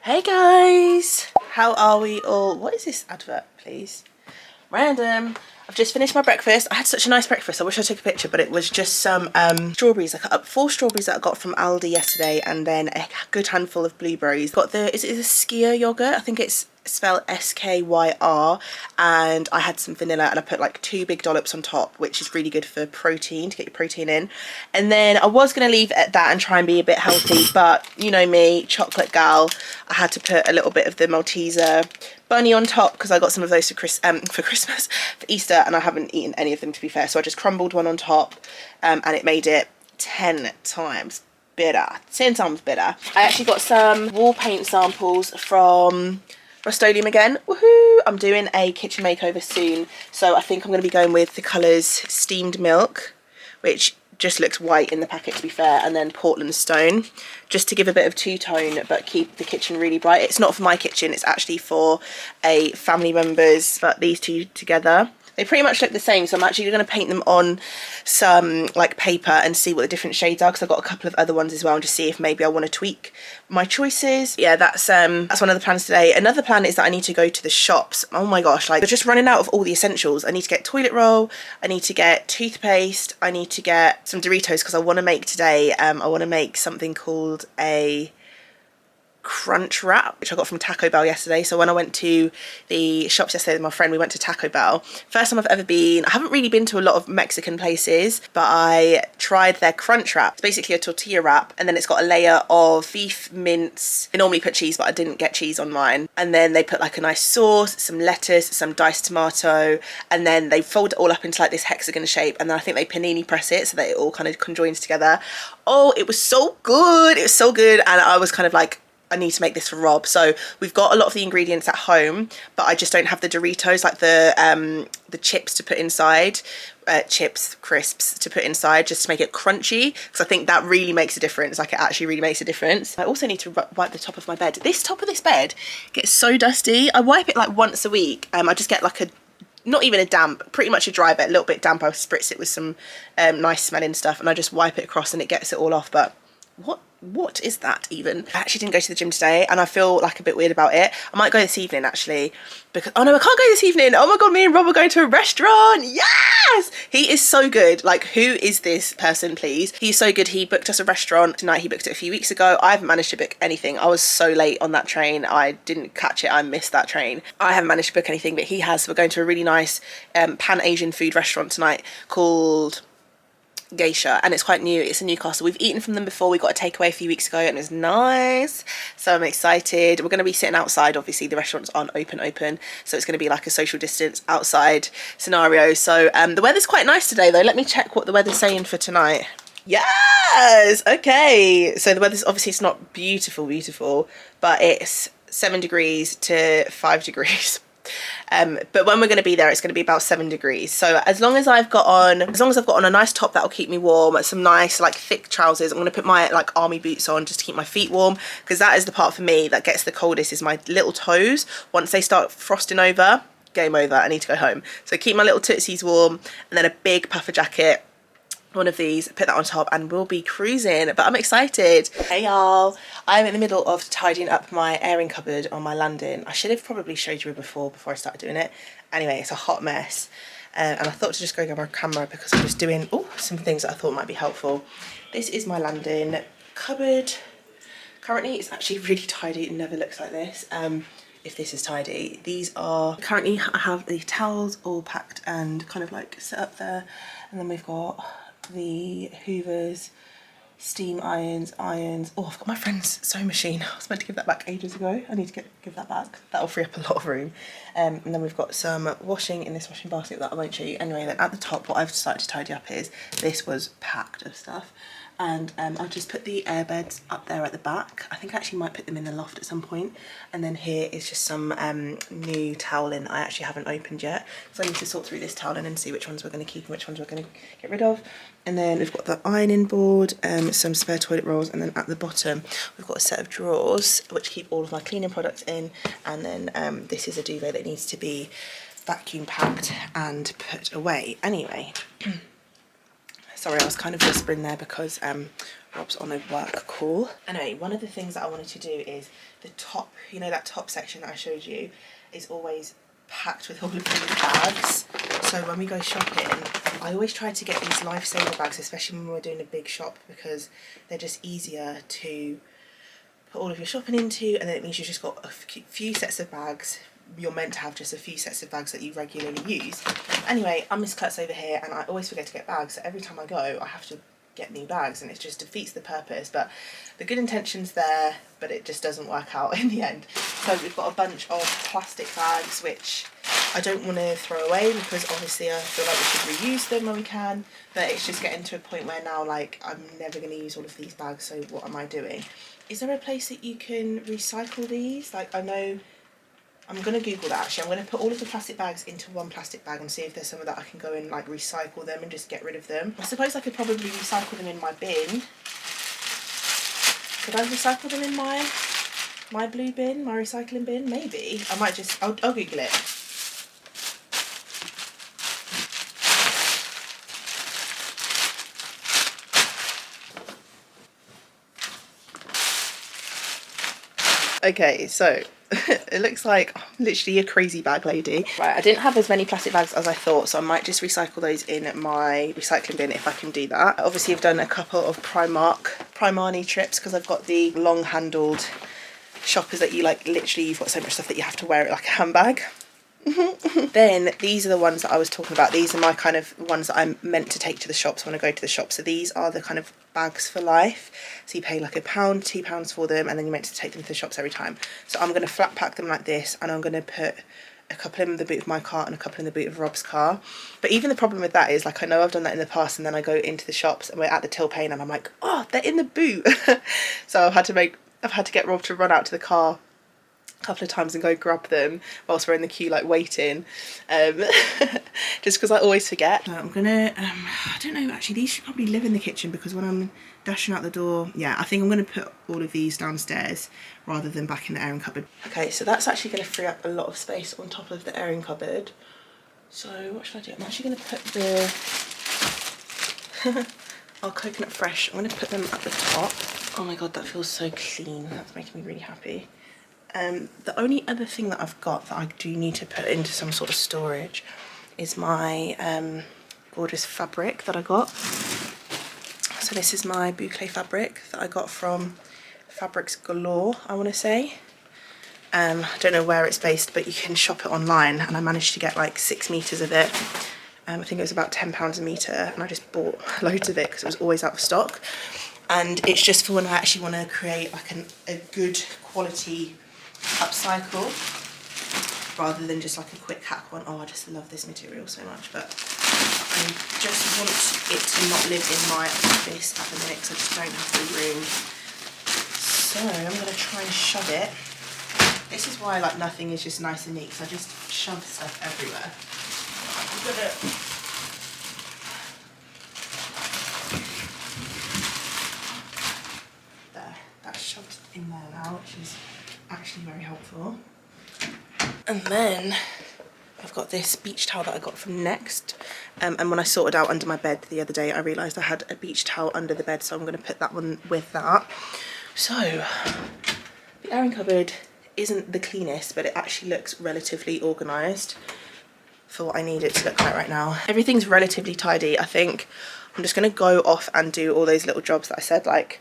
Hey guys, how are we all? What is this advert, please? Random. I've just finished my breakfast. I had such a nice breakfast. I wish I took a picture, but it was just some strawberries. I cut up 4 strawberries that I got from Aldi yesterday, and then a good handful of blueberries. Got the, is it a Skyr yogurt? I think it's spelled S-K-Y-R, and I had some vanilla, and I put like 2 big dollops on top, which is really good for protein, to get your protein in. And then I was going to leave it at that and try and be a bit healthy, but you know me, chocolate gal, I had to put a little bit of the Malteser bunny on top because I got some of those for Christmas, for Easter, and I haven't eaten any of them, to be fair. So I just crumbled one on top, and it made it 10 times better. 10 times better. I actually got some wall paint samples from Rust-Oleum again. Woohoo! I'm doing a kitchen makeover soon, so I think I'm going to be going with the colours Steamed Milk, which just looks white in the packet, to be fair, and then Portland Stone, just to give a bit of two-tone but keep the kitchen really bright. It's not for my kitchen, it's actually for a family member's, but these two together, they pretty much look the same. So I'm actually going to paint them on some like paper and see what the different shades are, because I've got a couple of other ones as well, and just see if maybe I want to tweak my choices. Yeah, that's one of the plans today. Another plan is that I need to go to the shops. Oh my gosh, like, they're just running out of all the essentials. I need to get toilet roll, I need to get toothpaste, I need to get some Doritos, because I want to make today, I want to make something called a Crunchwrap, which I got from Tacobell yesterday. So when I went to the shops yesterday with my friend, we went to Tacobell. First time I've ever been. I haven't really been to a lot of Mexican places, but I tried their Crunchwrap. It's basically a tortilla wrap, and then it's got a layer of beef mince. They normally put cheese, but I didn't get cheese on mine. And then they put like a nice sauce, some lettuce, some diced tomato, and then they fold it all up into like this hexagon shape, and then I think they panini press it so that it all kind of conjoins together. Oh, it was so good. It was so good. And I was kind of like, I need to make this for Rob. So we've got a lot of the ingredients at home, but I just don't have the Doritos, like the chips to put inside, chips, crisps to put inside, just to make it crunchy, because I think that really makes a difference. Like, it actually really makes a difference. I also need to wipe the top of my bed. This top of this bed gets so dusty. I wipe it like once a week. I just get like not even a damp, pretty much a dry bed, a little bit damp. I spritz it with some nice smelling stuff, and I just wipe it across and it gets it all off. But what is that even? I actually didn't go to the gym today, and I feel like a bit weird about it. I might go this evening actually, because oh no, I can't go this evening. Oh my god, me and Rob are going to a restaurant. Yes, he is so good. Like, who is this person, please? He's so good. He booked us a restaurant tonight. He booked it a few weeks ago. I haven't managed to book anything. I was so late on that train. I didn't catch it. I missed that train. I haven't managed to book anything, but he has. So we're going to a really nice Pan-Asian food restaurant tonight called Geisha, and it's quite new. It's in Newcastle. We've eaten from them before. We got a takeaway a few weeks ago, and it was nice, so I'm excited. We're going to be sitting outside. Obviously the restaurants aren't open, so it's going to be like a social distance outside scenario. So the weather's quite nice today though. Let me check what the weather's saying for tonight. Yes, okay, so the weather's, obviously it's not beautiful, but it's 7 degrees to 5 degrees. But when we're going to be there, it's going to be about 7 degrees. So as long as I've got on a nice top that'll keep me warm, some nice like thick trousers, I'm going to put my like army boots on just to keep my feet warm, because that is the part for me that gets the coldest, is my little toes. Once they start frosting over, game over. I need to go home. So keep my little tootsies warm, and then a big puffer jacket, one of these, put that on top, and we'll be cruising. But I'm excited. Hey y'all, I'm in the middle of tidying up my airing cupboard on my landing. I should have probably showed you before I started doing it. Anyway, it's a hot mess, and I thought to just go grab my camera because I was doing some things that I thought might be helpful. This is my landing cupboard. Currently it's actually really tidy. It never looks like this. If this is tidy. These are, currently I have the towels all packed and kind of like set up there, and then we've got the hoovers, steam irons. Oh, I've got my friend's sewing machine. I was meant to give that back ages ago. I need to give that back. That'll free up a lot of room. And then we've got some washing in this washing basket that I won't show you. Anyway, then at the top, what I've started to tidy up is, this was packed of stuff. And I'll just put the airbeds up there at the back. I think I actually might put them in the loft at some point. And then here is just some new toweling I actually haven't opened yet. So I need to sort through this toweling and see which ones we're going to keep and which ones we're going to get rid of. And then we've got the ironing board, some spare toilet rolls, and then at the bottom we've got a set of drawers which keep all of my cleaning products in. And then this is a duvet that needs to be vacuum packed and put away. Anyway. Sorry, I was kind of whispering there because Rob's on a work call. Anyway, one of the things that I wanted to do is the top, you know, that top section that I showed you is always packed with all of these bags. So when we go shopping, I always try to get these lifesaver bags, especially when we're doing a big shop, because they're just easier to put all of your shopping into, and then it means you've just got a few sets of bags. You're meant to have just a few sets of bags that you regularly use. Anyway, I'm Miss Klutz over here, and I always forget to get bags, so every time I go I have to get new bags, and it just defeats the purpose. But the good intention's there, but it just doesn't work out in the end. So we've got a bunch of plastic bags which I don't want to throw away, because obviously I feel like we should reuse them when we can, but it's just getting to a point where now, like, I'm never going to use all of these bags, so what am I doing? Is there a place that you can recycle these? Like, I know, I'm going to Google that actually. I'm going to put all of the plastic bags into one plastic bag and see if there's some of that I can go and like recycle them and just get rid of them. I suppose I could probably recycle them in my bin. Could I recycle them in my blue bin, my recycling bin? Maybe. I might just, I'll Google it. Okay, so it looks like I'm literally a crazy bag lady. Right, I didn't have as many plastic bags as I thought, so I might just recycle those in my recycling bin if I can do that. Obviously, I've done a couple of Primani trips, because I've got the long-handled shoppers that you like, literally you've got so much stuff that you have to wear it like a handbag. Then these are the ones that I was talking about. These are my kind of ones that I'm meant to take to the shops when I go to the shop. So these are the kind of bags for life. So you pay like £1, £2 for them, and then you're meant to take them to the shops every time. So I'm going to flat pack them like this, and I'm going to put a couple in the boot of my car and a couple in the boot of Rob's car. But even the problem with that is, like, I know I've done that in the past, and then I go into the shops and we're at the till paying, and I'm like, oh, they're in the boot. So I've had to get Rob to run out to the car couple of times and go grab them whilst we're in the queue, like waiting, just because I always forget. I'm gonna I don't know, actually these should probably live in the kitchen, because when I'm dashing out the door, yeah, I think I'm gonna put all of these downstairs rather than back in the airing cupboard. Okay, so that's actually gonna free up a lot of space on top of the airing cupboard. So what should I do? I'm actually gonna put the our coconut fresh, I'm gonna put them at the top. Oh my god, that feels so clean. That's making me really happy. The only other thing that I've got that I do need to put into some sort of storage is my gorgeous fabric that I got. So this is my boucle fabric that I got from Fabrics Galore, I want to say. I don't know where it's based, but you can shop it online, and I managed to get like 6 meters of it. I think it was about £10 a metre, and I just bought loads of it because it was always out of stock. And it's just for when I actually want to create like a good quality upcycle, rather than just like a quick hack one. Oh, I just love this material so much, but I just want it to not live in my office at the minute because I just don't have the room. So I'm going to try and shove it. This is why like nothing is just nice and neat, because I just shove stuff everywhere. There, that's shoved in there now, which is actually very helpful. And then I've got this beach towel that I got from Next, and when I sorted out under my bed the other day, I realised I had a beach towel under the bed, so I'm going to put that one with that. So the airing cupboard isn't the cleanest, but it actually looks relatively organised for what I need it to look like right now. Everything's relatively tidy. I think I'm just going to go off and do all those little jobs that I said, like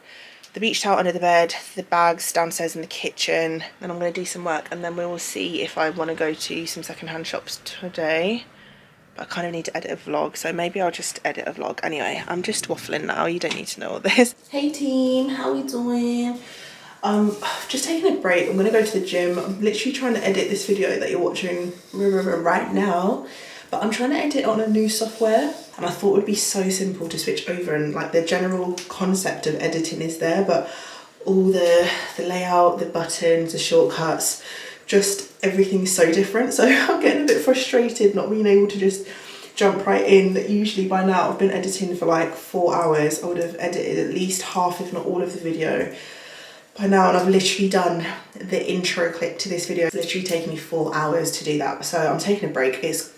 the beach towel under the bed, the bags downstairs in the kitchen. Then I'm going to do some work, and then we will see if I want to go to some secondhand shops today. But I kind of need to edit a vlog, so maybe I'll just edit a vlog. Anyway, I'm just waffling now. You don't need to know all this. Hey team, how we doing? Just taking a break. I'm going to go to the gym. I'm literally trying to edit this video that you're watching right now. But I'm trying to edit on a new software, and I thought it would be so simple to switch over, and like the general concept of editing is there, but all the layout, the buttons, the shortcuts, just everything's so different. So I'm getting a bit frustrated not being able to just jump right in. Usually by now I've been editing for like 4 hours. I would have edited at least half, if not all of the video by now, and I've literally done the intro clip to this video. It's literally taken me 4 hours to do that. So I'm taking a break. It's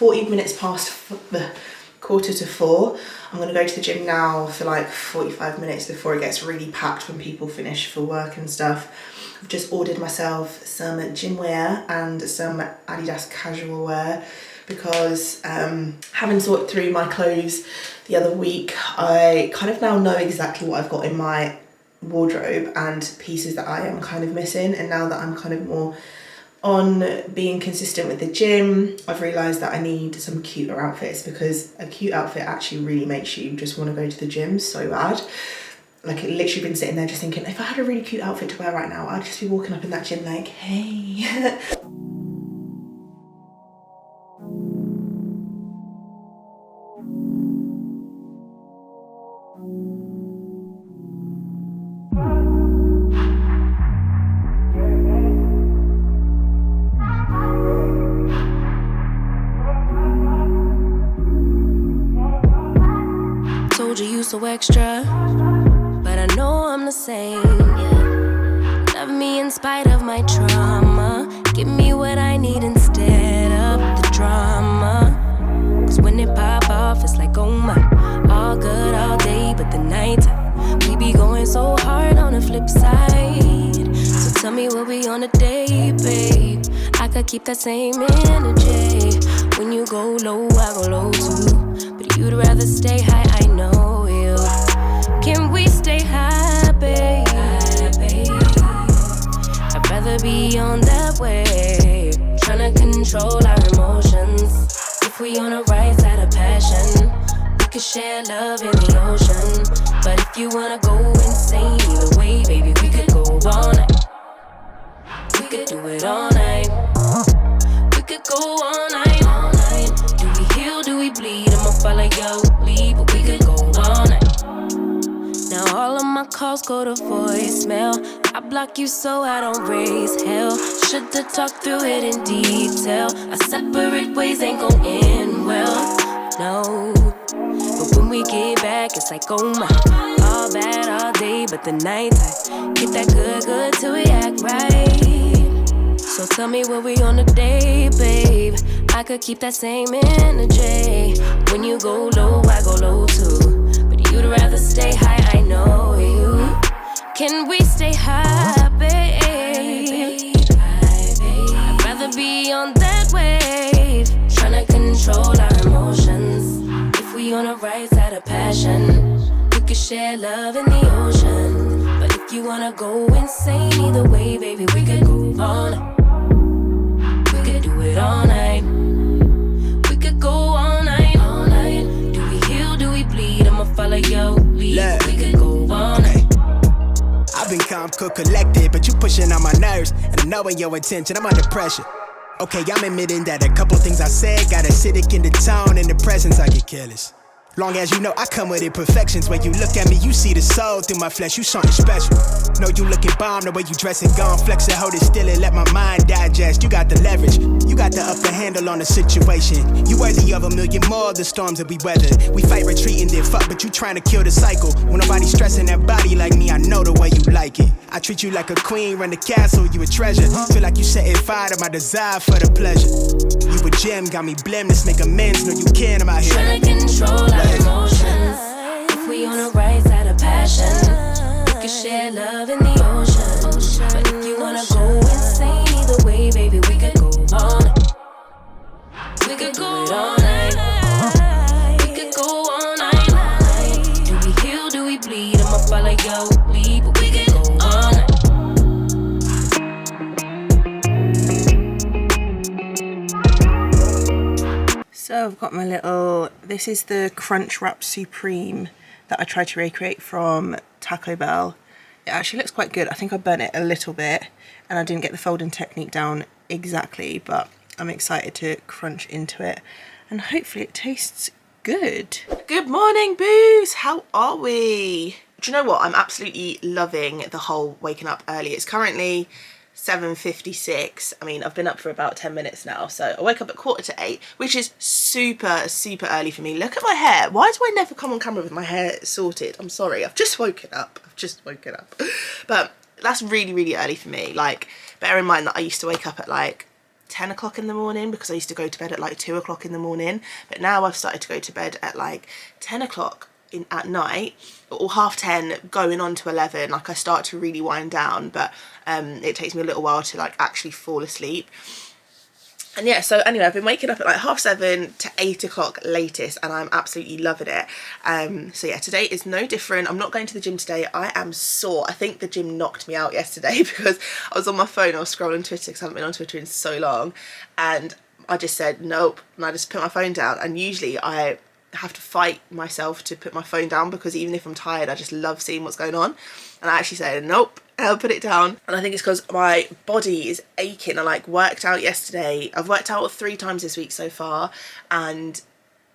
40 minutes past 3:45. I'm gonna go to the gym now for like 45 minutes before it gets really packed when people finish for work and stuff. I've just ordered myself some gym wear and some Adidas casual wear because having sorted through my clothes the other week, I kind of now know exactly what I've got in my wardrobe and pieces that I am kind of missing. And now that I'm kind of more on being consistent with the gym, I've realised that I need some cuter outfits, because a cute outfit actually really makes you just want to go to the gym so bad. Like, it literally been sitting there just thinking, if I had a really cute outfit to wear right now, I'd just be walking up in that gym like, hey. So extra, but I know I'm the same, yeah. Love me in spite of my trauma. Give me what I need instead of the drama. Cause when it pop off, it's like, oh my. All good all day, but the night we be going so hard on the flip side. So tell me what we on a day, babe. I could keep that same energy. When you go low, I go low too. But you'd rather stay high, I know. Can we stay high, babe? I'd rather be on that wave, tryna control our emotions. If we on the right side of passion, we could share love in the ocean. But if you wanna go insane either way, baby, we could go all night. We could do it all night. We could go all night, all night. Do we heal, do we bleed? I'ma follow your lead, but we could go all night. Now all of my calls go to voicemail. I block you so I don't raise hell. Should've talked through it in detail. Our separate ways ain't gon' end well, no. But when we get back, it's like, oh my. All bad all day, but the night I get that good till we act right. So tell me what we on the day, babe. I could keep that same energy. When you go low, I go low too. You'd rather stay high, I know you. Can we stay high, babe? I'd rather be on that wave, tryna control our emotions. If we on the right side of passion, we could share love in the ocean. But if you wanna go insane either way, baby, we could go all night. We could do it all night. We could go all night, all night. Do we heal, do we bleed? I'ma follow your lead. We could go all night. I've been calm, cool, collected, but you pushing on my nerves. And I know in your intention, I'm under pressure. Okay, I'm admitting that a couple things I said got acidic in the tone. In the presence, I get careless. Long as you know I come with imperfections. When you look at me, you see the soul through my flesh. You something special. Know you looking bomb, the way you dress and gone. Flex it, hold it still and let my mind digest. You got the leverage. You got the upper handle on the situation. You worthy of a million more of the storms that we weather. We fight retreating, then fuck, but you trying to kill the cycle. When nobody's stressing that body like me, I know the way you like it. I treat you like a queen, run the castle, you a treasure. Feel like you setting fire to my desire for the pleasure. You a gem, got me blim, let's make amends. Know you can, I'm out here trying to control our emotions. If we on the right side of passion, we can share love in the ocean. But if you wanna go insane either way, baby, we could go all night. We could go all night. We could go all night. Do we heal, do we bleed? I'ma follow your lead, but we could go all night. So I've got my little, this is the Crunchwrap Supreme that I tried to recreate from Tacobell. It actually looks quite good. I think I burnt it a little bit and I didn't get the folding technique down exactly, but I'm excited to crunch into it and hopefully it tastes good. Good morning, boos. How are we? Do you know what? I'm absolutely loving the whole waking up early. It's currently 7:56. I mean, I've been up for about 10 minutes now, so I woke up at 7:45, which is super early for me. Look at my hair. Why do I never come on camera with my hair sorted? I'm sorry, I've just woken up. But that's really early for me. Like, bear in mind that I used to wake up at like 10 o'clock in the morning because I used to go to bed at like 2 o'clock in the morning, but now I've started to go to bed at like 10 o'clock at night, or 10:30 going on to 11. Like I start to really wind down, but it takes me a little while to like actually fall asleep. And yeah, so anyway, I've been waking up at like 7:30 to 8 o'clock latest, and I'm absolutely loving it. So yeah, today is no different. I'm not going to the gym today. I am sore. I think the gym knocked me out yesterday because I was on my phone, I was scrolling Twitter because I haven't been on Twitter in so long, and I just said nope, and I just put my phone down. And usually I have to fight myself to put my phone down because even if I'm tired, I just love seeing what's going on. And I actually said nope, I'll put it down. And I think it's because my body is aching. I like worked out yesterday. I've worked out 3 times this week so far, and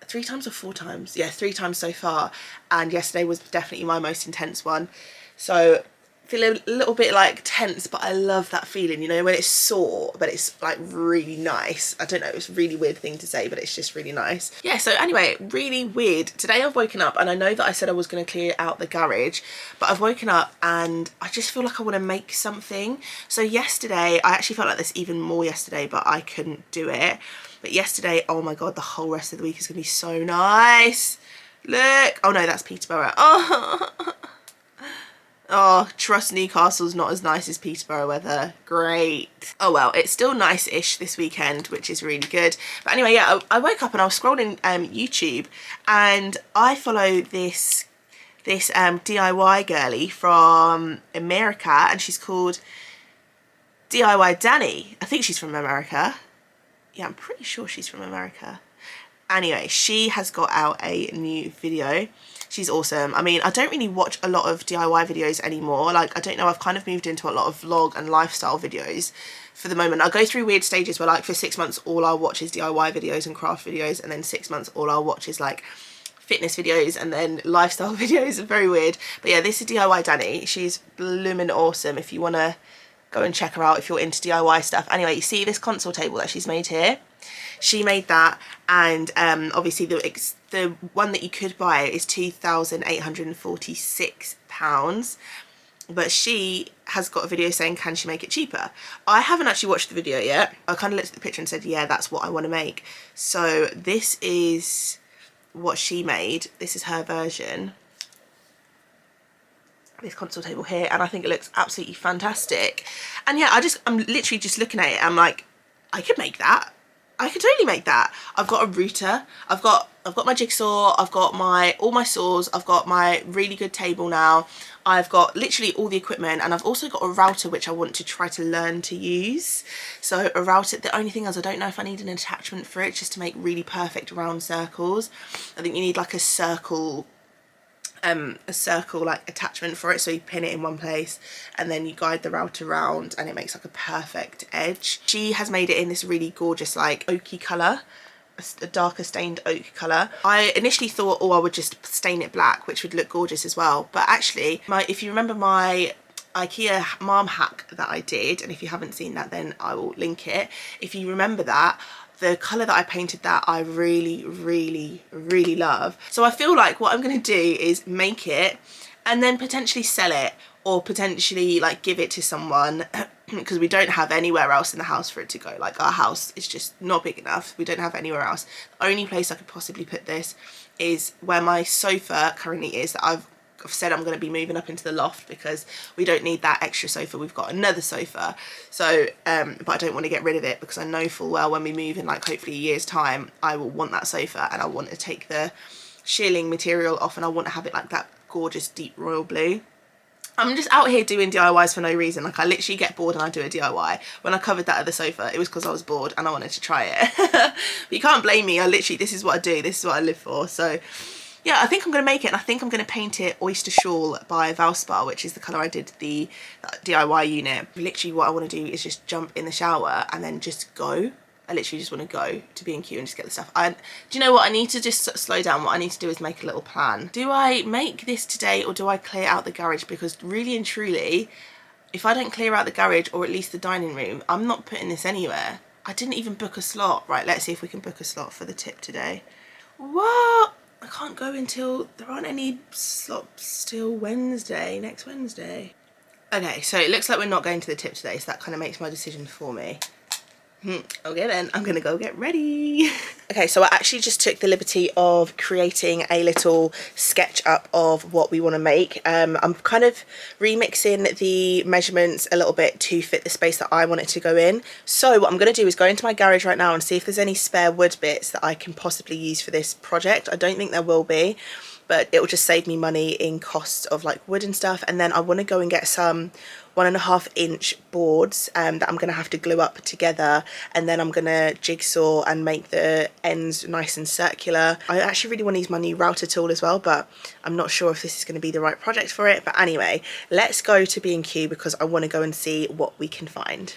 3 times or 4 times? Yeah, 3 times so far. And yesterday was definitely my most intense one. So feeling a little bit like tense, but I love that feeling, you know, when it's sore but it's like really nice. I don't know, it's a really weird thing to say, but it's just really nice. Yeah, so anyway, really weird. Today I've woken up, and I know that I said I was going to clear out the garage, but I've woken up and I just feel like I want to make something. So yesterday, I actually felt like this even more yesterday, but I couldn't do it. But yesterday, oh my god, the whole rest of the week is going to be so nice. Look, oh no, that's Peterborough. Oh, trust Newcastle's not as nice as Peterborough weather. Great. Oh well, it's still nice-ish this weekend, which is really good. But anyway, yeah, I woke up and I was scrolling YouTube, and I follow this DIY girly from America, and she's called DIY Danny. I think she's from America. Yeah, I'm pretty sure she's from America. Anyway, she has got out a new video. She's awesome. I mean, I don't really watch a lot of DIY videos anymore. Like, I don't know, I've kind of moved into a lot of vlog and lifestyle videos for the moment. I go through weird stages where like for 6 months all I'll watch is DIY videos and craft videos, and then 6 months all I'll watch is like fitness videos and then lifestyle videos. Very weird. But yeah, this is DIY Danny. She's blooming awesome if you want to go and check her out if you're into DIY stuff. Anyway, you see this console table that she's made here? She made that, and obviously the one that you could buy is £2,846, but she has got a video saying can she make it cheaper. I haven't actually watched the video yet. I kind of looked at the picture and said yeah, that's what I want to make. So this is what she made. This is her version, this console table here, and I think it looks absolutely fantastic. And yeah, I'm literally just looking at it, I'm like, I could make that. I could totally make that. I've got a router, I've got my jigsaw, I've got all my saws, I've got my really good table now, I've got literally all the equipment, and I've also got a router which I want to try to learn to use. So a router, the only thing is I don't know if I need an attachment for it just to make really perfect round circles. I think you need like a circle like attachment for it, so you pin it in one place and then you guide the router around and it makes like a perfect edge. She has made it in this really gorgeous like oaky colour, a darker stained oak colour. I initially thought, oh, I would just stain it black, which would look gorgeous as well, but actually if you remember my IKEA mom hack that I did, and if you haven't seen that then I will link it, if you remember that, the colour that I painted that I really, really, really love. So I feel like what I'm going to do is make it and then potentially sell it, or potentially like give it to someone because we don't have anywhere else in the house for it to go. Like our house is just not big enough. We don't have anywhere else. The only place I could possibly put this is where my sofa currently is, that I've said I'm going to be moving up into the loft because we don't need that extra sofa. We've got another sofa, so but I don't want to get rid of it because I know full well when we move in like hopefully a year's time I will want that sofa, and I want to take the shearling material off and I want to have it like that gorgeous deep royal blue. I'm just out here doing DIYs for no reason. Like I literally get bored and I do a DIY. When I covered that other sofa, it was because I was bored and I wanted to try it. But you can't blame me. This is what I do, this is what I live for. So yeah, I think I'm going to make it, and I think I'm going to paint it Oyster Shawl by Valspar, which is the colour I did the DIY unit. Literally what I want to do is just jump in the shower and then just go. I literally just want to go to B&Q and just get the stuff. Do you know what? I need to just slow down. What I need to do is make a little plan. Do I make this today or do I clear out the garage? Because really and truly, if I don't clear out the garage or at least the dining room, I'm not putting this anywhere. I didn't even book a slot. Right, let's see if we can book a slot for the tip today. What? I can't go until there aren't any slots till Wednesday, next Wednesday. Okay, so it looks like we're not going to the tip today, so that kind of makes my decision for me. Okay then, I'm gonna go get ready. Okay, so I actually just took the liberty of creating a little sketch up of what we want to make. I'm kind of remixing the measurements a little bit to fit the space that I want it to go in. So what I'm going to do is go into my garage right now and see if there's any spare wood bits that I can possibly use for this project. I don't think there will be, but it will just save me money in costs of like wood and stuff. And then I want to go and get some 1.5 inch boards that I'm going to have to glue up together, and then I'm going to jigsaw and make the ends nice and circular. I actually really want to use my new router tool as well, but I'm not sure if this is going to be the right project for it. But anyway, let's go to B&Q because I want to go and see what we can find.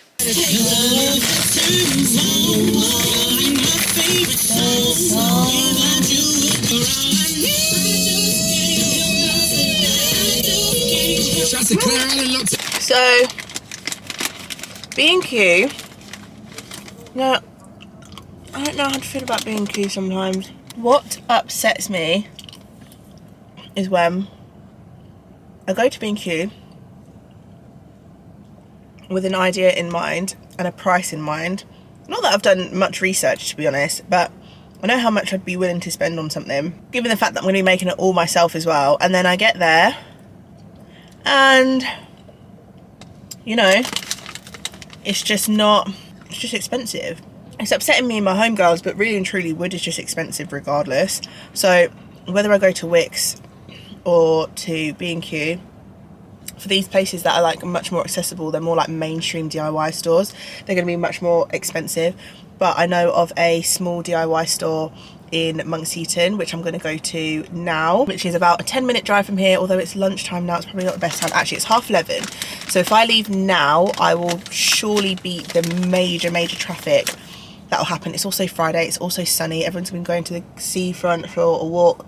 So B&Q, no, I don't know how to feel about B&Q sometimes. What upsets me is when I go to B&Q with an idea in mind and a price in mind. Not that I've done much research, to be honest, but I know how much I'd be willing to spend on something, given the fact that I'm going to be making it all myself as well. And then I get there and, you know, it's just expensive. It's upsetting me and my homegirls, but really and truly wood is just expensive regardless. So whether I go to Wix or to B&Q, for these places that are like much more accessible, they're more like mainstream DIY stores, they're going to be much more expensive. But I know of a small DIY store in Monk's Heaton, which I'm going to go to now, which is about a 10-minute drive from here. Although it's lunchtime now, it's probably not the best time. Actually, it's 11:30. So if I leave now, I will surely beat the major traffic that will happen. It's also Friday, it's also sunny, everyone's been going to the seafront for a walk.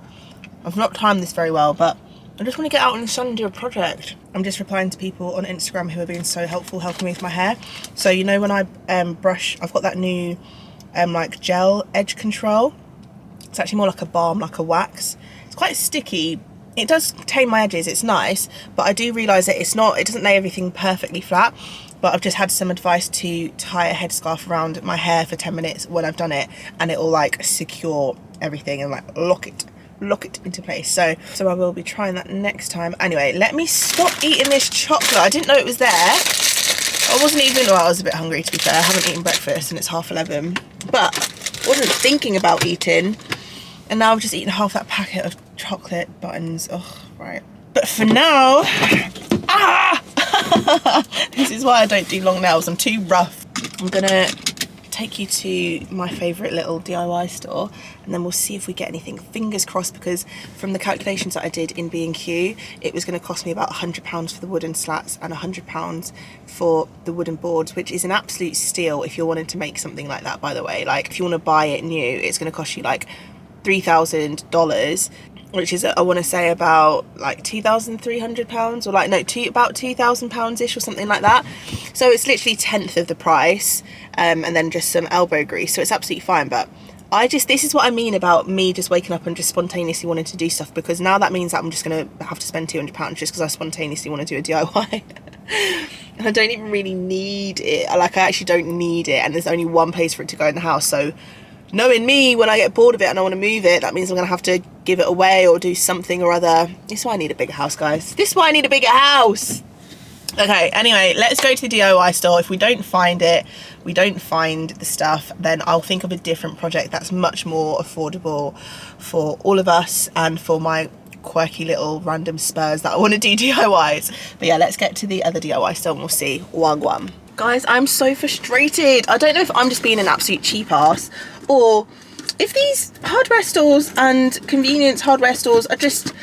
I've not timed this very well, but I just want to get out in the sun and do a project. I'm just replying to people on Instagram who are being so helpful, helping me with my hair. So you know when I brush, I've got that new like gel edge control. It's actually more like a balm, like a wax. It's quite sticky. It does tame my edges, it's nice, but I do realise that it doesn't lay everything perfectly flat. But I've just had some advice to tie a headscarf around my hair for 10 minutes when I've done it, and it will like secure everything and like lock it into place. So I will be trying that next time. Anyway, let me stop eating this chocolate. I didn't know it was there. I wasn't even, well, I was a bit hungry to be fair. I haven't eaten breakfast and it's 11:30, but I wasn't thinking about eating. And now I've just eaten half that packet of chocolate buttons. Oh, right. But for now, this is why I don't do long nails. I'm too rough. I'm gonna take you to my favourite little DIY store, and then we'll see if we get anything. Fingers crossed, because from the calculations that I did in B&Q, it was going to cost me about £100 for the wooden slats and £100 for the wooden boards, which is an absolute steal if you're wanting to make something like that, by the way. Like, if you want to buy it new, it's going to cost you like $3,000, which is, I want to say, about like £2,300, or like, no, about £2,000-ish or something like that. So it's literally 1/10 of the price, and then just some elbow grease, so it's absolutely fine. But this is what I mean about me just waking up and just spontaneously wanting to do stuff, because now that means that I'm just going to have to spend £200 just because I spontaneously want to do a DIY. And I don't even really need it. Like, I actually don't need it, and there's only one place for it to go in the house. So knowing me, when I get bored of it and I want to move it, that means I'm going to have to give it away or do something or other. This is why I need a bigger house, guys. This is why I need a bigger house. Okay, anyway, let's go to the DIY store. If we don't find it, we don't find the stuff, then I'll think of a different project that's much more affordable for all of us and for my quirky little random spurs that I want to do DIYs. But yeah, let's get to the other DIY store and we'll see. Wagwan. Guys, I'm so frustrated. I don't know if I'm just being an absolute cheap ass, or if these hardware stores and convenience hardware stores are just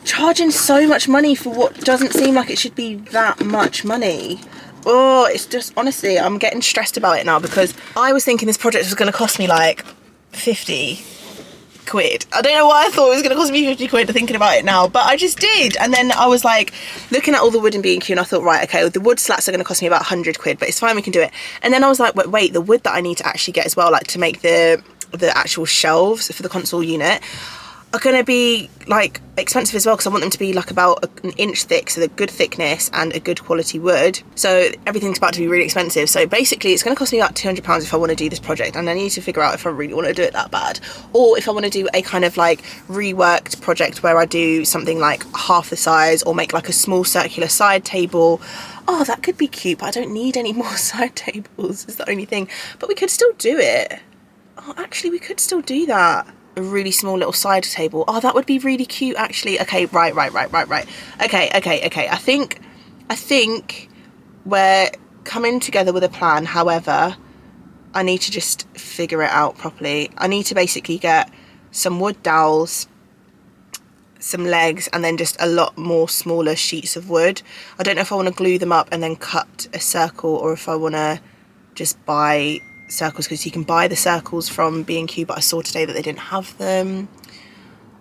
charging so much money for what doesn't seem like it should be that much money. Oh, it's just, honestly, I'm getting stressed about it now, because I was thinking this project was going to cost me like 50 quid. I don't know why I thought it was going to cost me 50 quid thinking about it now, but I just did. And then I was like looking at all the wood in B&Q, and I thought, right, okay, the wood slats are going to cost me about 100 quid, but it's fine, we can do it. And then I was like, wait, the wood that I need to actually get as well, like to make the actual shelves for the console unit, are going to be like expensive as well, because I want them to be like about an inch thick, so they're good thickness and a good quality wood. So everything's about to be really expensive. So basically it's going to cost me about £200 if I want to do this project, and I need to figure out if I really want to do it that bad, or if I want to do a kind of like reworked project where I do something like half the size, or make like a small circular side table. Oh, that could be cute, but I don't need any more side tables, is the only thing. But we could still do it. Oh, actually we could still do that. A really small little side table. Oh, that would be really cute actually. Okay, right. Okay. I think we're coming together with a plan. However, I need to just figure it out properly. I need to basically get some wood dowels, some legs, and then just a lot more smaller sheets of wood. I don't know if I want to glue them up and then cut a circle, or if I want to just buy circles, because you can buy the circles from B&Q, but I saw today that they didn't have them.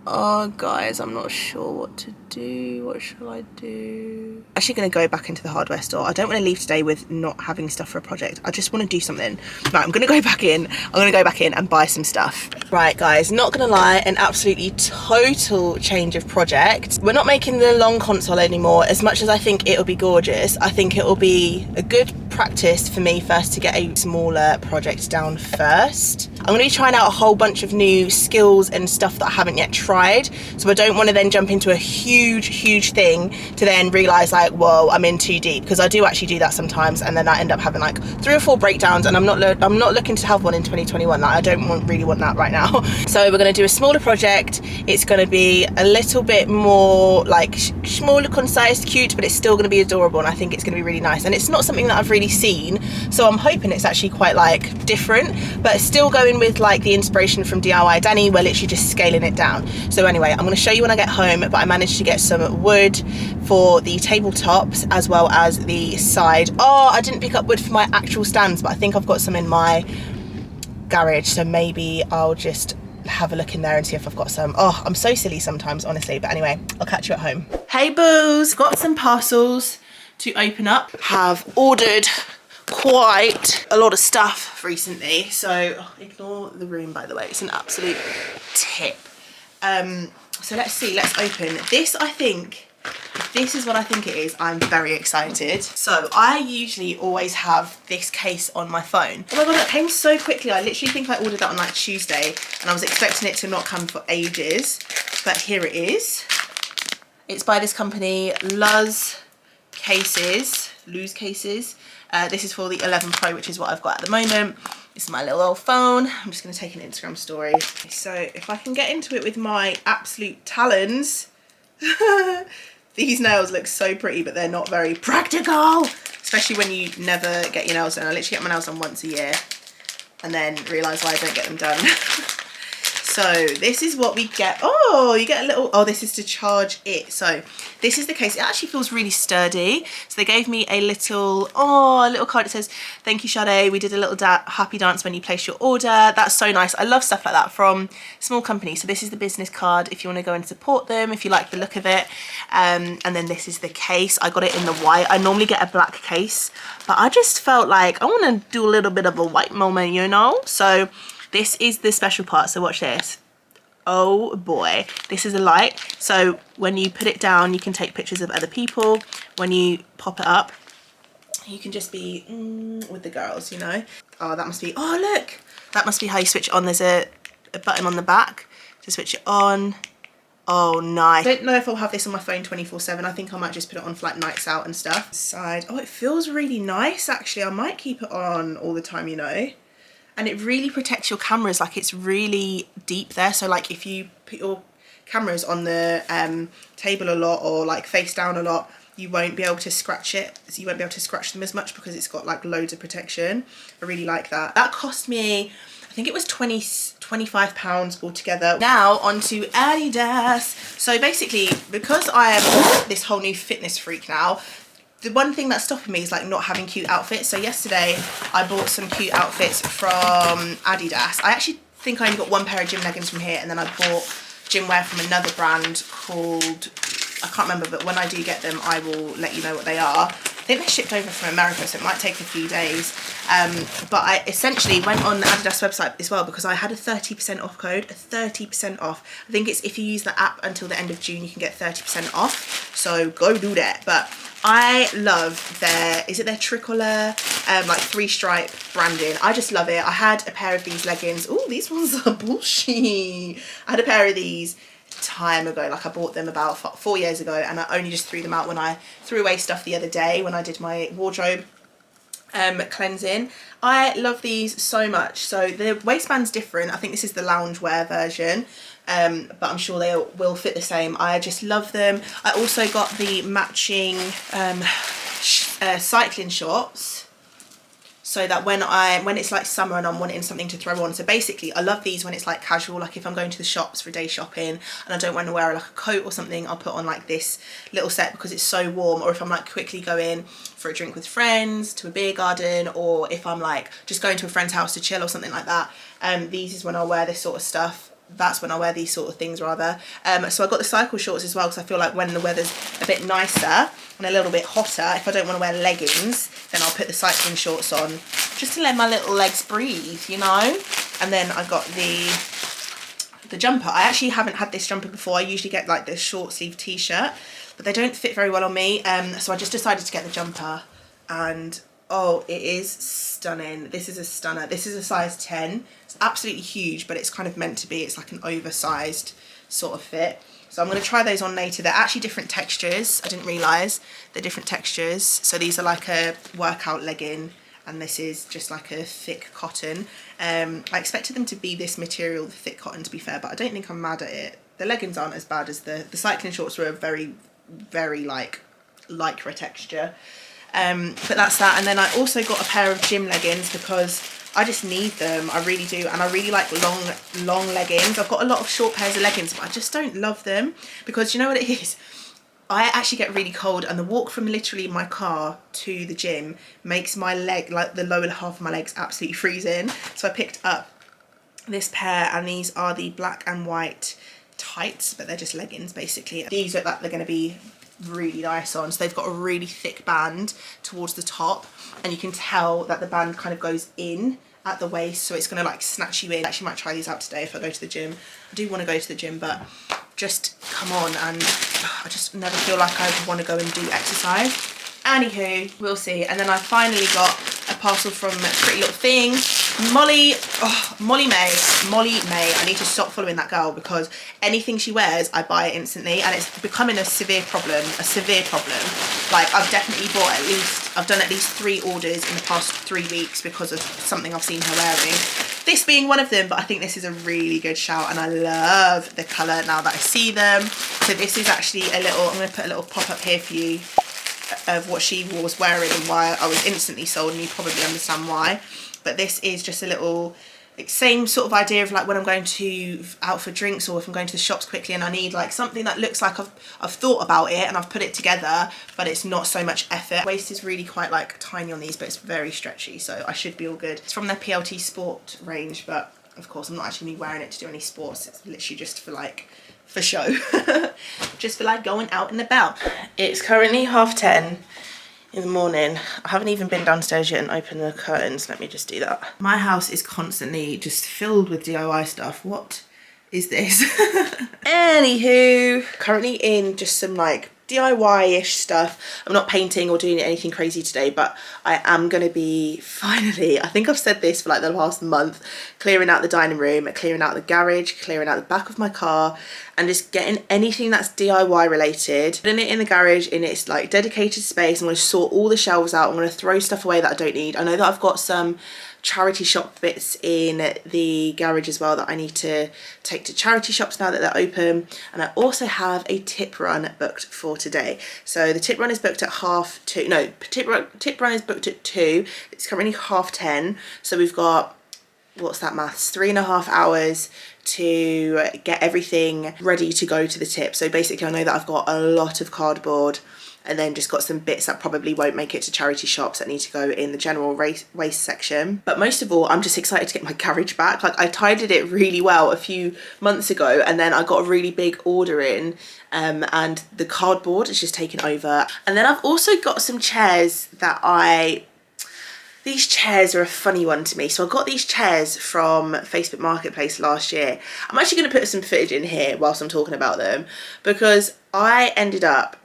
Oh guys, I'm not sure what to do. What shall I do? I'm actually going to go back into the hardware store. I don't want to leave today with not having stuff for a project. I just want to do something. Right, I'm going to go back in. I'm going to go back in and buy some stuff. Right guys, not going to lie, an absolutely total change of project. We're not making the long console anymore. As much as I think it'll be gorgeous, I think it'll be a good practice for me first to get a smaller project down first. I'm going to be trying out a whole bunch of new skills and stuff that I haven't yet tried, so I don't want to then jump into a huge thing to then realise like, whoa, I'm in too deep, because I do actually do that sometimes, and then I end up having like 3 or 4 breakdowns, and I'm not looking to have one in 2021. Like, I don't really want that right now. So we're going to do a smaller project. It's going to be a little bit more like smaller, concise, cute, but it's still going to be adorable, and I think it's going to be really nice. And it's not something that I've really seen, so I'm hoping it's actually quite like different, but still going with like the inspiration from DIY Danny. We're literally just scaling it down. So anyway, I'm going to show you when I get home, but I managed to get some wood for the tabletops as well as the side. Oh, I didn't pick up wood for my actual stands, but I think I've got some in my garage, so maybe I'll just have a look in there and see if I've got some. Oh, I'm so silly sometimes, honestly. But anyway, I'll catch you at home. Hey boos, got some parcels to open up. Have ordered quite a lot of stuff recently, so ignore the room, by the way. It's an absolute tip. So let's see, let's open this. I think if this is what I think it is, I'm very excited. So I usually always have this case on my phone. Oh my god, that came so quickly. I literally think I ordered that on like Tuesday, and I was expecting it to not come for ages, but here it is. It's by this company, Luz Cases. This is for the 11 Pro, which is what I've got at the moment. This is my little old phone. I'm just going to take an Instagram story. So if I can get into it with my absolute talons. These nails look so pretty, but they're not very practical, especially when you never get your nails done. I literally get my nails done once a year and then realise why I don't get them done. So this is what we get. Oh, you get a little, oh, this is to charge it. So this is the case. It actually feels really sturdy. So they gave me a little, a little card that says, thank you, Sade. We did a little happy dance when you placed your order. That's so nice. I love stuff like that from small companies. So this is the business card if you want to go and support them, if you like the look of it. And then this is the case. I got it in the white. I normally get a black case, but I just felt like I want to do a little bit of a white moment, you know? So this is the special part, so watch this. Oh boy, this is a light. So when you put it down, you can take pictures of other people. When you pop it up, you can just be with the girls, you know? Oh, that must be, oh look, that must be how you switch it on. There's a button on the back to switch it on. Oh, nice. I don't know if I'll have this on my phone 24/7. I think I might just put it on for like nights out and stuff. Side, oh, it feels really nice actually. I might keep it on all the time, you know? And it really protects your cameras, like it's really deep there. So like if you put your cameras on the table a lot, or like face down a lot, you won't be able to scratch it. So you won't be able to scratch them as much because it's got like loads of protection. I really like that. That cost me, I think it was £25 altogether. Now onto Adidas. So basically, because I am this whole new fitness freak now, the one thing that's stopping me is like not having cute outfits. So yesterday I bought some cute outfits from Adidas. I actually think I only got one pair of gym leggings from here, and then I bought gym wear from another brand called, I can't remember, but when I do get them I will let you know what they are. I think they're shipped over from America, so it might take a few days. But I essentially went on the Adidas website as well because I had a 30% off code, a 30% off. I think it's if you use the app until the end of June, you can get 30% off. So go do that. But I love their, is it their tricolor, like 3-stripe branding. I just love it. I had a pair of these leggings. Oh, these ones are bullshit. I had a pair of these time ago, like I bought them about 4 years ago, and I only just threw them out when I threw away stuff the other day when I did my wardrobe cleansing. I love these so much. So the waistband's different. I think this is the loungewear version. But I'm sure they will fit the same. I just love them. I also got the matching cycling shorts, so that when it's like summer and I'm wanting something to throw on. So basically I love these when it's like casual, like if I'm going to the shops for day shopping and I don't want to wear like a coat or something, I'll put on like this little set because it's so warm. Or if I'm like quickly going for a drink with friends to a beer garden, or if I'm like just going to a friend's house to chill or something like that, these is when I'll wear this sort of stuff. That's when I wear these sort of things rather. So I got the cycle shorts as well because I feel like when the weather's a bit nicer and a little bit hotter, if I don't want to wear leggings, then I'll put the cycling shorts on just to let my little legs breathe, you know. And then I got the jumper. I actually haven't had this jumper before. I usually get like this short sleeve t-shirt, but they don't fit very well on me. So I just decided to get the jumper, and oh, it is stunning. This is a stunner. This is a size 10. It's absolutely huge, but it's kind of meant to be. It's like an oversized sort of fit. So I'm going to try those on later. They're actually different textures. I didn't realise they're different textures. So these are like a workout legging, and this is just like a thick cotton. I expected them to be this material, the thick cotton, to be fair, but I don't think I'm mad at it. The leggings aren't as bad as the cycling shorts were a very, very like lycra texture. But that's that. And then I also got a pair of gym leggings because I just need them. I really do. And I really like long leggings. I've got a lot of short pairs of leggings, but I just don't love them because you know what it is? I actually get really cold, and the walk from literally my car to the gym makes my leg, like the lower half of my legs, absolutely freezing. So I picked up this pair, and these are the black and white tights, but they're just leggings basically. These look like they're going to be really nice on. So they've got a really thick band towards the top, and you can tell that the band kind of goes in at the waist, so it's going to like snatch you in. I actually might try these out today if I go to the gym. I do want to go to the gym, but just come on, and I just never feel like I want to go and do exercise. Anywho, we'll see. And then I finally got a parcel from Pretty Little Thing. Molly May. I need to stop following that girl because anything she wears, I buy it instantly, and it's becoming a severe problem. Like I've done at least 3 orders in the past 3 weeks because of something I've seen her wearing. This being one of them, but I think this is a really good shout, and I love the colour now that I see them. So this is actually I'm going to put a little pop-up here for you of what she was wearing and why I was instantly sold, and you probably understand why. But this is just a little, like, same sort of idea of like when I'm going out for drinks, or if I'm going to the shops quickly and I need like something that looks like I've thought about it and I've put it together, but it's not so much effort. Waist is really quite like tiny on these, but it's very stretchy, so I should be all good. It's from their PLT Sport range, but of course I'm not actually wearing it to do any sports. It's literally just for show. Just for like going out and about. It's currently 10:30 in the morning. I haven't even been downstairs yet and opened the curtains. Let me just do that. My house is constantly just filled with DIY stuff. What is this? Anywho, currently in just some like DIY-ish stuff. I'm not painting or doing anything crazy today, but I am going to be finally, I think I've said this for like the last month, clearing out the dining room, clearing out the garage, clearing out the back of my car, and just getting anything that's DIY related, putting it in the garage in its like dedicated space. I'm going to sort all the shelves out. I'm going to throw stuff away that I don't need. I know that I've got some charity shop bits in the garage as well that I need to take to charity shops now that they're open. And I also have a tip run booked for today. So the tip run is booked at 2:30. No, tip run is booked at 2. It's currently 10:30. So we've got, what's that maths, 3.5 hours to get everything ready to go to the tip. So basically I know that I've got a lot of cardboard and then just got some bits that probably won't make it to charity shops that need to go in the general waste section. But most of all, I'm just excited to get my garage back. Like, I tidied it really well a few months ago, and then I got a really big order in, and the cardboard is just taken over. And then I've also got some chairs that these chairs are a funny one to me. So I got these chairs from Facebook Marketplace last year. I'm actually going to put some footage in here whilst I'm talking about them, because I ended up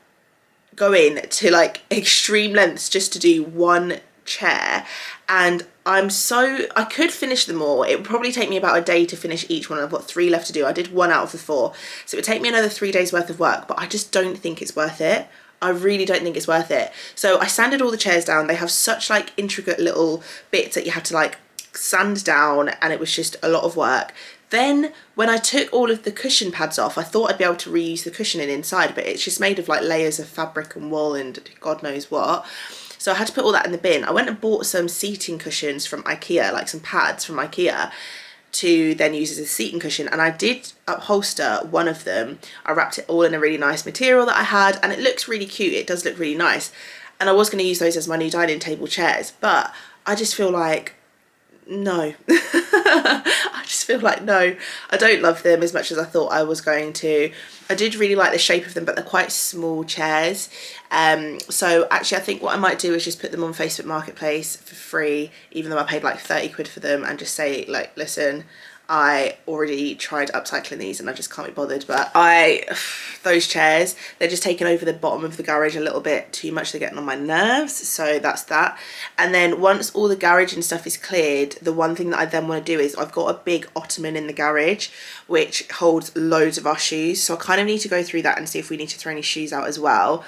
going to like extreme lengths just to do one chair, and I could finish them all. It would probably take me about a day to finish each one. I've got 3 left to do. I did 1 out of the 4, so it would take me another 3 days worth of work, but I just don't think it's worth it. I really don't think it's worth it. So I sanded all the chairs down. They have such like intricate little bits that you have to like sand down, and it was just a lot of work. Then when I took all of the cushion pads off, I thought I'd be able to reuse the cushioning inside, but it's just made of like layers of fabric and wool and God knows what. So I had to put all that in the bin. I went and bought some seating cushions from IKEA, like some pads from IKEA, to then use as a seating cushion, and I did upholster one of them. I wrapped it all in a really nice material that I had, and it looks really cute. It does look really nice, and I was going to use those as my new dining table chairs, but I just feel like no. I just feel like no, I don't love them as much as I thought I was going to. I did really like the shape of them, but they're quite small chairs. So actually I think what I might do is just put them on Facebook Marketplace for free, even though I paid like 30 quid for them, and just say like, listen, I already tried upcycling these and I just can't be bothered. But those chairs, they're just taking over the bottom of the garage a little bit too much. They're getting on my nerves, so that's that. And then once all the garage and stuff is cleared, the one thing that I then want to do is I've got a big ottoman in the garage which holds loads of our shoes, so I kind of need to go through that and see if we need to throw any shoes out as well.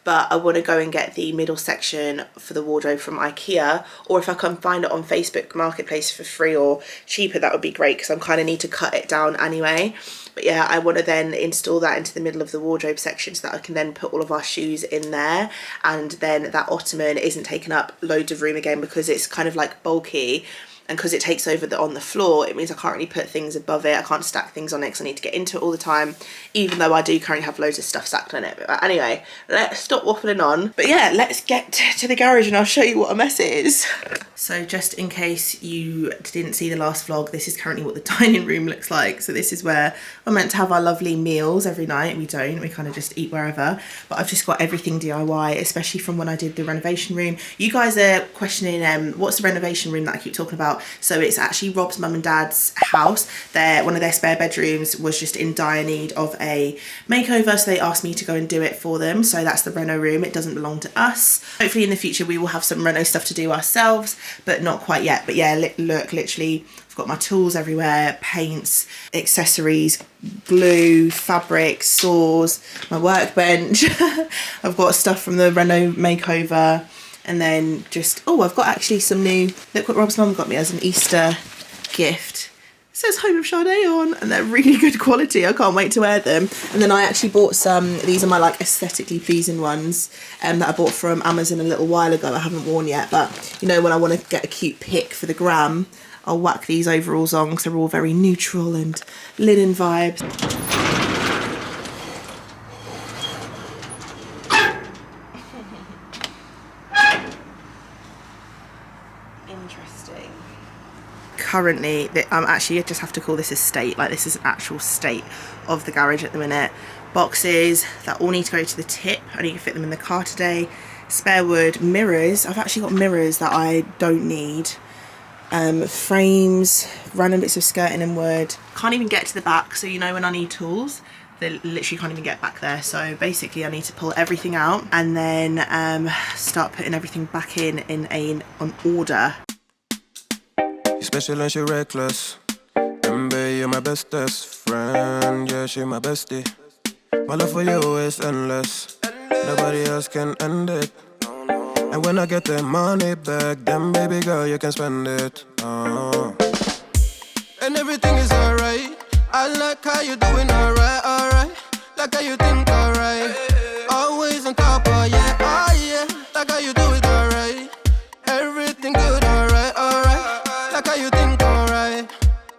But I want to go and get the middle section for the wardrobe from IKEA, or if I can find it on Facebook Marketplace for free or cheaper, that would be great, because I kind of need to cut it down anyway. But yeah, I want to then install that into the middle of the wardrobe section so that I can then put all of our shoes in there, and then that ottoman isn't taking up loads of room again because it's kind of like bulky. And because it takes over on the floor, it means I can't really put things above it. I can't stack things on it because I need to get into it all the time, even though I do currently have loads of stuff stacked on it. But anyway, let's stop waffling on. But yeah, let's get to the garage and I'll show you what a mess it is. So just in case you didn't see the last vlog, this is currently what the dining room looks like. So this is where we're meant to have our lovely meals every night. We don't, we kind of just eat wherever. But I've just got everything DIY, especially from when I did the renovation room. You guys are questioning what's the renovation room that I keep talking about. So it's actually Rob's mum and dad's house. One of their spare bedrooms was just in dire need of a makeover, so they asked me to go and do it for them. So that's the reno room. It doesn't belong to us. Hopefully in the future we will have some reno stuff to do ourselves, but not quite yet. But yeah, look, literally I've got my tools everywhere, paints, accessories, glue, fabric, saws, my workbench. I've got stuff from the reno makeover. And then just, oh, I've got actually some new, look what Rob's mum got me as an Easter gift. It says Home of Sade on, and they're really good quality. I can't wait to wear them. And then I actually bought some, these are my like aesthetically pleasing ones that I bought from Amazon a little while ago. I haven't worn yet, but you know, when I want to get a cute pic for the gram, I'll whack these overalls on because they're all very neutral and linen vibes. Currently, I just have to call this a state, like this is an actual state of the garage at the minute. Boxes that all need to go to the tip. I need to fit them in the car today. Spare wood, mirrors. I've actually got mirrors that I don't need. Frames, random bits of skirting and wood. Can't even get to the back, so you know when I need tools, they literally can't even get back there. So basically I need to pull everything out and then start putting everything back in order. You're special and she reckless. Remember, you're my bestest friend. Yeah, she my bestie. My love for you is endless. Nobody else can end it. And when I get the money back, then baby girl, you can spend it. And everything is alright. I like how you doing alright, alright. Like how you think alright. Always on top, oh yeah, oh yeah. Like how you do it alright. Everything good, alright, alright. Like how you think alright.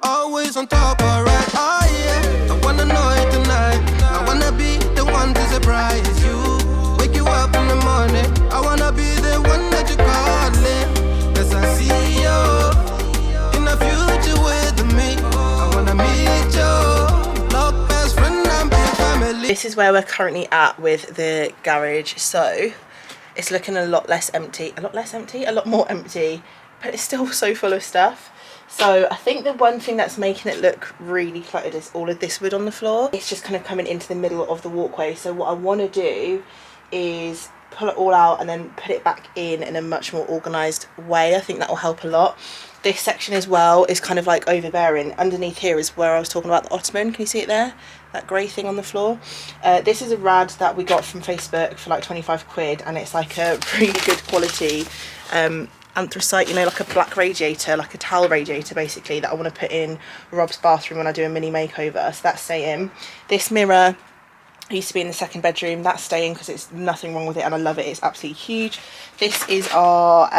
Always on top, alright, oh yeah. I wanna know it tonight. I wanna be the one to surprise you. Wake you up This is where we're currently at with the garage. So it's looking a lot more empty, but it's still so full of stuff. So I think the one thing that's making it look really cluttered is all of this wood on the floor. It's just kind of coming into the middle of the walkway. So what I want to do is pull it all out and then put it back in a much more organised way. I think that will help a lot. This section as well is kind of like overbearing. Underneath here is where I was talking about the ottoman. Can you see it there? That grey thing on the floor. This is a rad that we got from Facebook for like 25 quid, and it's like a really good quality anthracite, you know, like a black radiator, like a towel radiator basically, that I want to put in Rob's bathroom when I do a mini makeover. So that's staying. This mirror used to be in the second bedroom. That's staying because it's nothing wrong with it and I love it. It's absolutely huge. This is our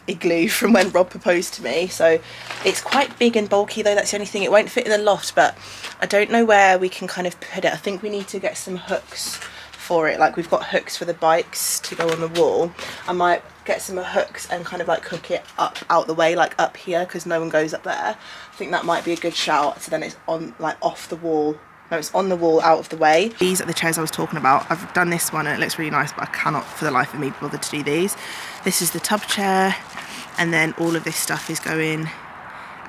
igloo from when Rob proposed to me. So it's quite big and bulky though. That's the only thing. It won't fit in the loft, but I don't know where we can kind of put it. I think we need to get some hooks for it. Like we've got hooks for the bikes to go on the wall. I might get some hooks and kind of like hook it up out the way, like up here, because no one goes up there. I think that might be a good shout. So then it's on, like off the wall. No, it's on the wall, out of the way. These are the chairs I was talking about. I've done this one and it looks really nice, but I cannot for the life of me bother to do these. This is the tub chair, and then all of this stuff is going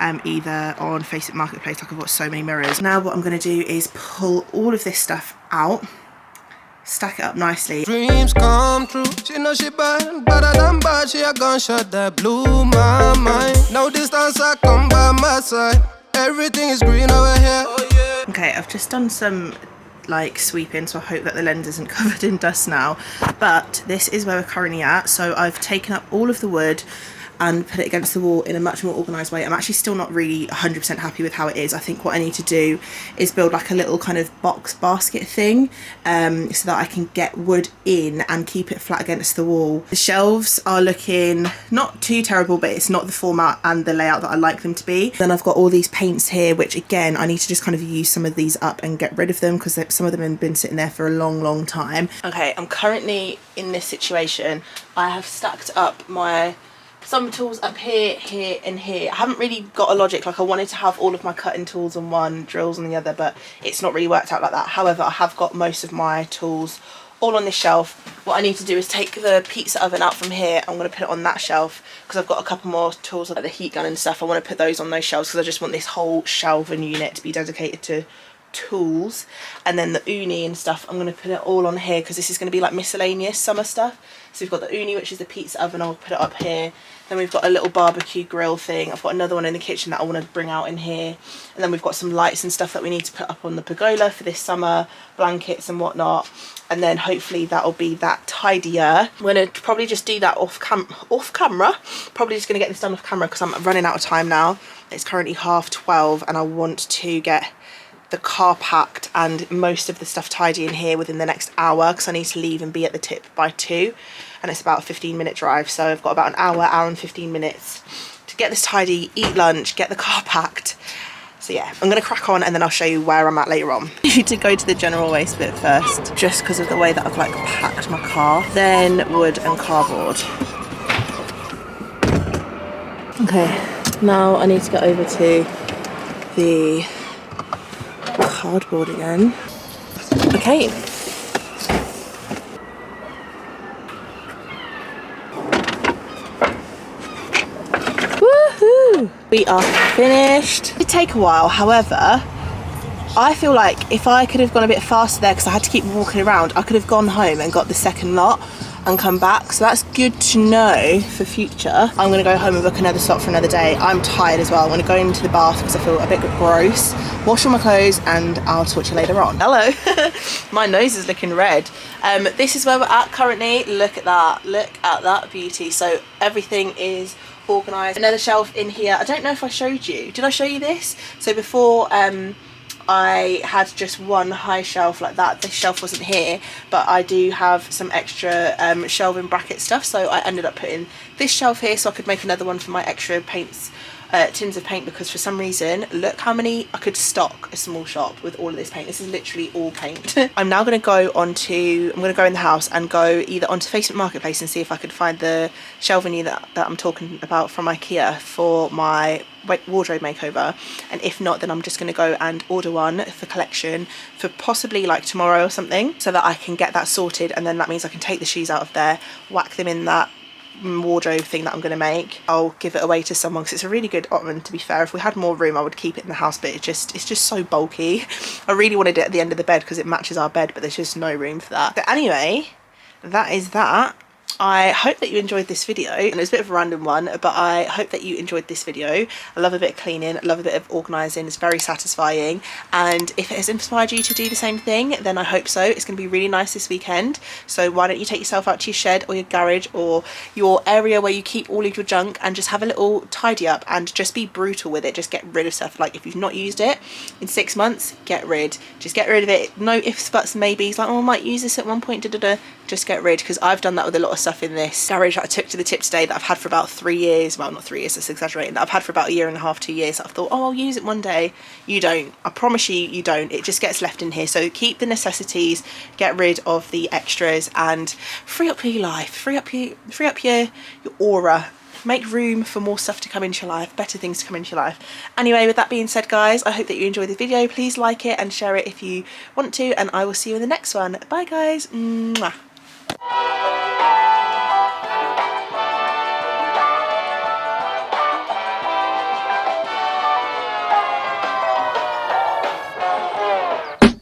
either on Facebook Marketplace. Like I've got so many mirrors. Now what I'm going to do is pull all of this stuff out, stack it up nicely. Dreams come true. She know she bad, better than bad. She a gunshot that blew my mind. No distance, I come by my side. Everything is green over here. Oh, yeah. Okay, I've just done some like sweeping, so I hope that the lens isn't covered in dust now. But this is where we're currently at. So I've taken up all of the wood and put it against the wall in a much more organised way. I'm actually still not really 100% happy with how it is. I think what I need to do is build like a little kind of box basket thing so that I can get wood in and keep it flat against the wall. The shelves are looking not too terrible, but it's not the format and the layout that I like them to be. Then I've got all these paints here, which again, I need to just kind of use some of these up and get rid of them because some of them have been sitting there for a long time. Okay, I'm currently in this situation. I have stacked up my some tools up here, here and here. I haven't really got a logic. Like I wanted to have all of my cutting tools on one, drills on the other, but it's not really worked out like that. However, I have got most of my tools all on this shelf. What I need to do is take the pizza oven out from here. I'm going to put it on that shelf because I've got a couple more tools like the heat gun and stuff. I want to put those on those shelves because I just want this whole shelving unit to be dedicated to tools. And then the uni and stuff, I'm going to put it all on here because this is going to be like miscellaneous summer stuff. So we've got the uni, which is the pizza oven. I'll put it up here. Then we've got a little barbecue grill thing. I've got another one in the kitchen that I want to bring out in here. And then we've got some lights and stuff that we need to put up on the pergola for this summer, blankets and whatnot. And then hopefully that'll be that tidier. I'm going to probably just do that off camera. Probably just going to get this done off camera because I'm running out of time now. It's currently 12:30 and I want to get the car packed and most of the stuff tidy in here within the next hour because I need to leave and be at the tip by 2, and it's about a 15-minute drive, so I've got about an hour and 15 minutes to get this tidy, eat lunch, get the car packed. So yeah, I'm gonna crack on and then I'll show you where I'm at later on. I need to go to the general waste bit first just because of the way that I've like packed my car, then wood and cardboard. Okay, now I need to get over to the cardboard again. Okay. Woohoo! We are finished. It did take a while, however, I feel like if I could have gone a bit faster there because I had to keep walking around, I could have gone home and got the second lot and come back. So that's good to know for future. I'm going to go home and book another slot for another day. I'm tired as well. I'm going to go into the bath because I feel a bit gross, wash all my clothes, and I'll talk to you later on. Hello. My nose is looking red. This is where we're at currently. Look at that. Look at that beauty. So everything is organised. Another shelf in here. I don't know if I showed you. Did I show you this? So before I had just one high shelf like that. This shelf wasn't here, but I do have some extra shelving bracket stuff, so I ended up putting this shelf here so I could make another one for my extra paints tins of paint, because for some reason, look how many I could stock a small shop with all of this paint. This is literally all paint. I'm now going to go I'm going to go in the house and go either onto Facebook Marketplace and see if I could find the shelving unit that I'm talking about from IKEA for my wardrobe makeover, and if not, then I'm just going to go and order one for collection for possibly like tomorrow or something, so that I can get that sorted, and then that means I can take the shoes out of there, whack them in that wardrobe thing that I'm going to make. I'll give it away to someone because it's a really good ottoman, to be fair. If we had more room I would keep it in the house, but it's just so bulky. I really wanted it at the end of the bed because it matches our bed, but there's just no room for that. But anyway, that is that. I hope that you enjoyed this video, and it was a bit of a random one, but I hope that you enjoyed this video. I love a bit of cleaning, I love a bit of organising, it's very satisfying, and if it has inspired you to do the same thing, then I hope so. It's going to be really nice this weekend, so why don't you take yourself out to your shed or your garage or your area where you keep all of your junk and just have a little tidy up and just be brutal with it. Just get rid of stuff. Like if you've not used it in 6 months, just get rid of it. No ifs, buts, maybes, like, oh, I might use this at one point, just get rid, because I've done that with a lot of stuff in this garage that I took to the tip today that I've had for about 3 years. Well, not 3 years, that's exaggerating. That I've had for about 1.5 years, 2 years. That I've thought, oh, I'll use it one day. You don't. I promise you, you don't. It just gets left in here. So keep the necessities, get rid of the extras, and free up your life. Free up your aura. Make room for more stuff to come into your life, better things to come into your life. Anyway, with that being said, guys, I hope that you enjoyed the video. Please like it and share it if you want to, and I will see you in the next one. Bye, guys. Mwah.